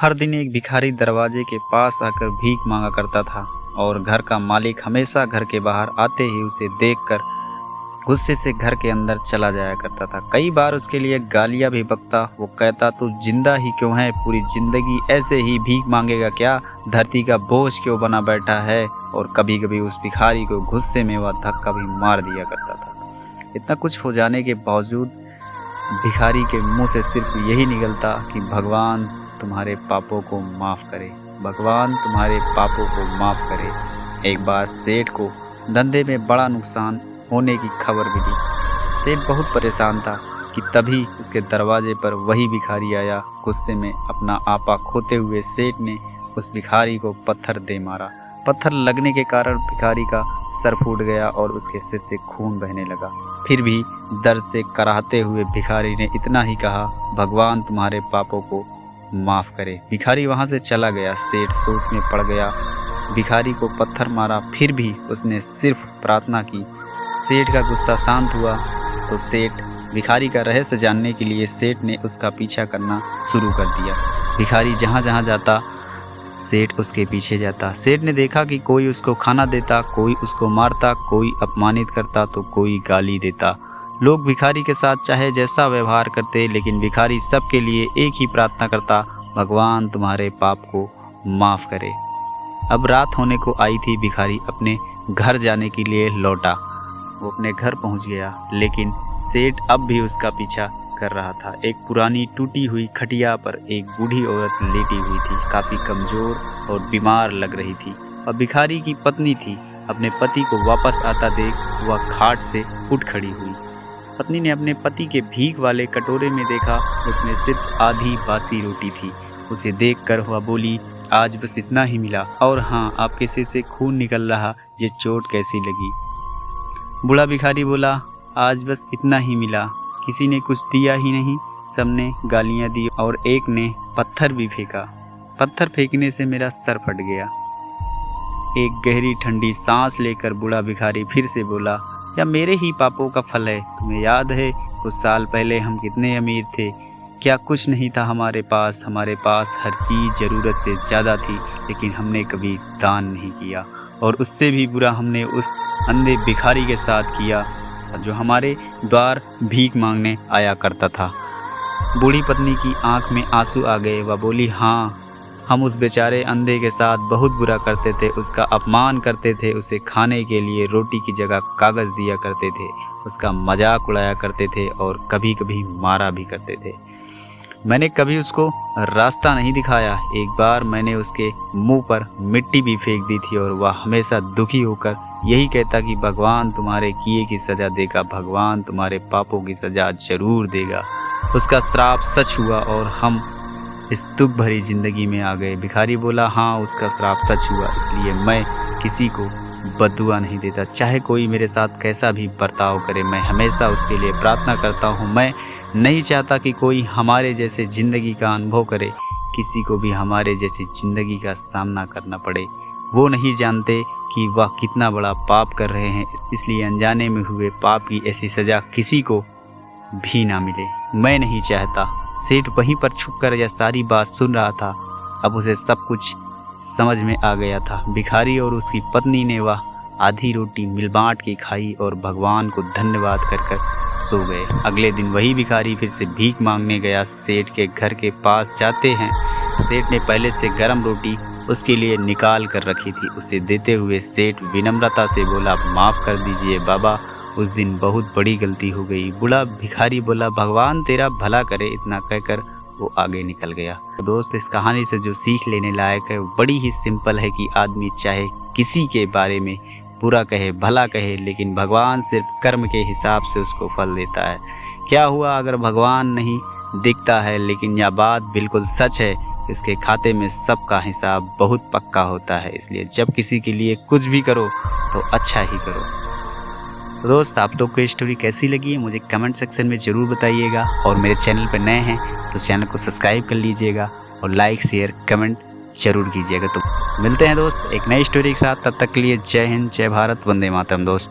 हर दिन एक भिखारी दरवाजे के पास आकर भीख मांगा करता था और घर का मालिक हमेशा घर के बाहर आते ही उसे देखकर गुस्से से घर के अंदर चला जाया करता था। कई बार उसके लिए गालियां भी बकता। वो कहता, तू जिंदा ही क्यों है? पूरी जिंदगी ऐसे ही भीख मांगेगा क्या? धरती का बोझ क्यों बना बैठा है? और कभी कभी उस भिखारी को गुस्से में वह धक्का भी मार दिया करता था। इतना कुछ हो जाने के बावजूद भिखारी के मुंह से सिर्फ यही निकलता कि भगवान तुम्हारे पापों को माफ़ करे, भगवान तुम्हारे पापों को माफ़ करे। एक बार सेठ को धंधे में बड़ा नुकसान होने की खबर मिली। सेठ बहुत परेशान था कि तभी उसके दरवाजे पर वही भिखारी आया। गुस्से में अपना आपा खोते हुए सेठ ने उस भिखारी को पत्थर दे मारा। पत्थर लगने के कारण भिखारी का सर फूट गया और उसके सिर से खून बहने लगा। फिर भी दर्द से कराहते हुए भिखारी ने इतना ही कहा, भगवान तुम्हारे पापों को माफ़ करे। भिखारी वहाँ से चला गया। सेठ सोच में पड़ गया। भिखारी को पत्थर मारा, फिर भी उसने सिर्फ प्रार्थना की। सेठ का गुस्सा शांत हुआ तो सेठ भिखारी का रहस्य जानने के लिए सेठ ने उसका पीछा करना शुरू कर दिया। भिखारी जहाँ जहाँ जाता सेठ उसके पीछे जाता। सेठ ने देखा कि कोई उसको खाना देता, कोई उसको मारता, कोई अपमानित करता तो कोई गाली देता। लोग भिखारी के साथ चाहे जैसा व्यवहार करते, लेकिन भिखारी सबके लिए एक ही प्रार्थना करता, भगवान तुम्हारे पाप को माफ़ करे। अब रात होने को आई थी। भिखारी अपने घर जाने के लिए लौटा। वो अपने घर पहुंच गया, लेकिन सेठ अब भी उसका पीछा कर रहा था। एक पुरानी टूटी हुई खटिया पर एक बूढ़ी औरत लेटी हुई थी, काफ़ी कमज़ोर और बीमार लग रही थी। और भिखारी की पत्नी थी। अपने पति को वापस आता देख वह खाट से उठ खड़ी हुई। पत्नी ने अपने पति के भीख वाले कटोरे में देखा, उसमें सिर्फ आधी बासी रोटी थी। उसे देखकर वह बोली, आज बस इतना ही मिला, और हाँ, आपके सिर से खून निकल रहा, ये चोट कैसी लगी? बूढ़ा भिखारी बोला, आज बस इतना ही मिला, किसी ने कुछ दिया ही नहीं, सबने गालियाँ दी और एक ने पत्थर भी फेंका। पत्थर फेंकने से मेरा सर फट गया। एक गहरी ठंडी सांस लेकर बूढ़ा भिखारी फिर से बोला, या मेरे ही पापों का फल है। तुम्हें याद है कुछ साल पहले हम कितने अमीर थे? क्या कुछ नहीं था हमारे पास हर चीज़ ज़रूरत से ज़्यादा थी, लेकिन हमने कभी दान नहीं किया। और उससे भी बुरा हमने उस अंधे भिखारी के साथ किया जो हमारे द्वार भीख मांगने आया करता था। बूढ़ी पत्नी की आंख में आंसू आ गए। वह बोली, हाँ, हम उस बेचारे अंधे के साथ बहुत बुरा करते थे, उसका अपमान करते थे, उसे खाने के लिए रोटी की जगह कागज़ दिया करते थे, उसका मजाक उड़ाया करते थे और कभी कभी मारा भी करते थे। मैंने कभी उसको रास्ता नहीं दिखाया। एक बार मैंने उसके मुंह पर मिट्टी भी फेंक दी थी और वह हमेशा दुखी होकर यही कहता कि भगवान तुम्हारे किए की सज़ा देगा, भगवान तुम्हारे पापों की सज़ा ज़रूर देगा। उसका श्राप सच हुआ और हम इस दुख भरी ज़िंदगी में आ गए। भिखारी बोला, हाँ, उसका श्राप सच हुआ, इसलिए मैं किसी को बद्दुआ नहीं देता। चाहे कोई मेरे साथ कैसा भी बर्ताव करे, मैं हमेशा उसके लिए प्रार्थना करता हूँ। मैं नहीं चाहता कि कोई हमारे जैसे ज़िंदगी का अनुभव करे, किसी को भी हमारे जैसी ज़िंदगी का सामना करना पड़े। वो नहीं जानते कि वह कितना बड़ा पाप कर रहे हैं, इसलिए अनजाने में हुए पाप की ऐसी सज़ा किसी को भी ना मिले। मैं नहीं चाहता। सेठ वहीं पर छुपकर यह सारी बात सुन रहा था। अब उसे सब कुछ समझ में आ गया था। भिखारी और उसकी पत्नी ने वह आधी रोटी मिल बाँट के खाई और भगवान को धन्यवाद कर कर सो गए। अगले दिन वही भिखारी फिर से भीख मांगने गया। सेठ के घर के पास जाते हैं। सेठ ने पहले से गर्म रोटी उसके लिए निकाल कर रखी थी। उसे देते हुए सेठ विनम्रता से बोला, माफ़ कर दीजिए बाबा, उस दिन बहुत बड़ी गलती हो गई। बूढ़ा भिखारी बोला, भगवान तेरा भला करे। इतना कहकर वो आगे निकल गया। तो दोस्त, इस कहानी से जो सीख लेने लायक है वो बड़ी ही सिंपल है कि आदमी चाहे किसी के बारे में बुरा कहे भला कहे, लेकिन भगवान सिर्फ कर्म के हिसाब से उसको फल देता है। क्या हुआ अगर भगवान नहीं दिखता है, लेकिन यह बात बिल्कुल सच है कि उसके खाते में सबका हिसाब बहुत पक्का होता है। इसलिए जब किसी के लिए कुछ भी करो तो अच्छा ही करो। तो दोस्त, आप लोग को ये स्टोरी कैसी लगी मुझे कमेंट सेक्शन में ज़रूर बताइएगा। और मेरे चैनल पर नए हैं तो चैनल को सब्सक्राइब कर लीजिएगा और लाइक शेयर कमेंट जरूर कीजिएगा। तो मिलते हैं दोस्त एक नई स्टोरी के साथ। तब तक के लिए जय हिंद, जय भारत, वंदे मातरम दोस्त।